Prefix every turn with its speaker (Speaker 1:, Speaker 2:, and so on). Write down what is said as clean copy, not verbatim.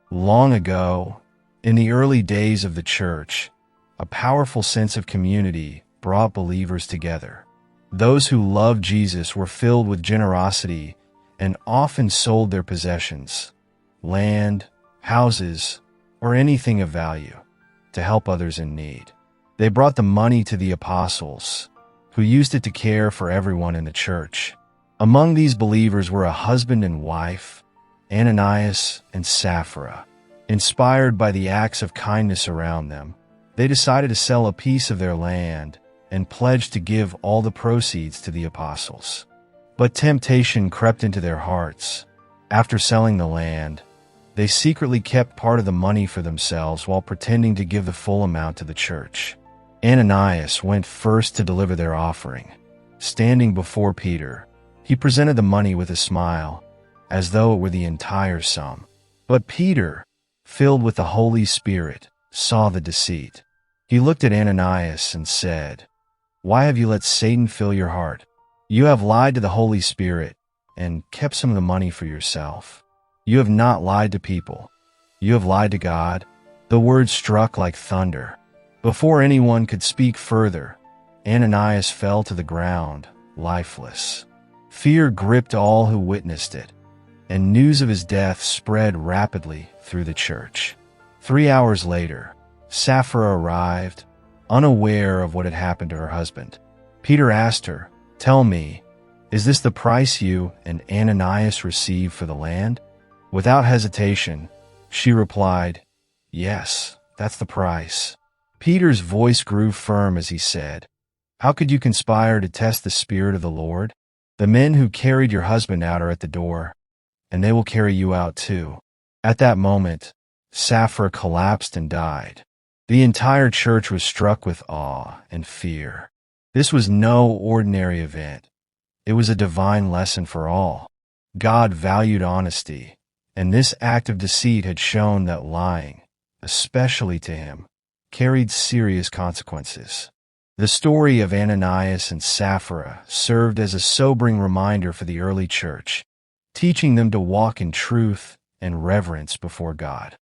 Speaker 1: Long ago, in the early days of the church, a powerful sense of community brought believers together. Those who loved Jesus were filled with generosity and often sold their possessions, land, houses, or anything of value, to help others in need. They brought the money to the apostles, who used it to care for everyone in the church. Among these believers were a husband and wife, Ananias and Sapphira. Inspired by the acts of kindness around them, they decided to sell a piece of their land and pledged to give all the proceeds to the apostles. But temptation crept into their hearts. After selling the land, they secretly kept part of the money for themselves while pretending to give the full amount to the church. Ananias went first to deliver their offering. Standing before Peter, he presented the money with a smile, as though it were the entire sum. But Peter, filled with the Holy Spirit, saw the deceit. He looked at Ananias and said, "Why have you let Satan fill your heart? You have lied to the Holy Spirit and kept some of the money for yourself. You have not lied to people. You have lied to God." The word struck like thunder. Before anyone could speak further, Ananias fell to the ground, lifeless. Fear gripped all who witnessed it, and news of his death spread rapidly through the church. 3 hours later, Sapphira arrived, unaware of what had happened to her husband. Peter asked her, "Tell me, is this the price you and Ananias received for the land?" Without hesitation, she replied, "Yes, that's the price." Peter's voice grew firm as he said, "How could you conspire to test the Spirit of the Lord? The men who carried your husband out are at the door, and they will carry you out too." At that moment, Sapphira collapsed and died. The entire church was struck with awe and fear. This was no ordinary event. It was a divine lesson for all. God valued honesty, and this act of deceit had shown that lying, especially to him, carried serious consequences. The story of Ananias and Sapphira served as a sobering reminder for the early church, teaching them to walk in truth and reverence before God.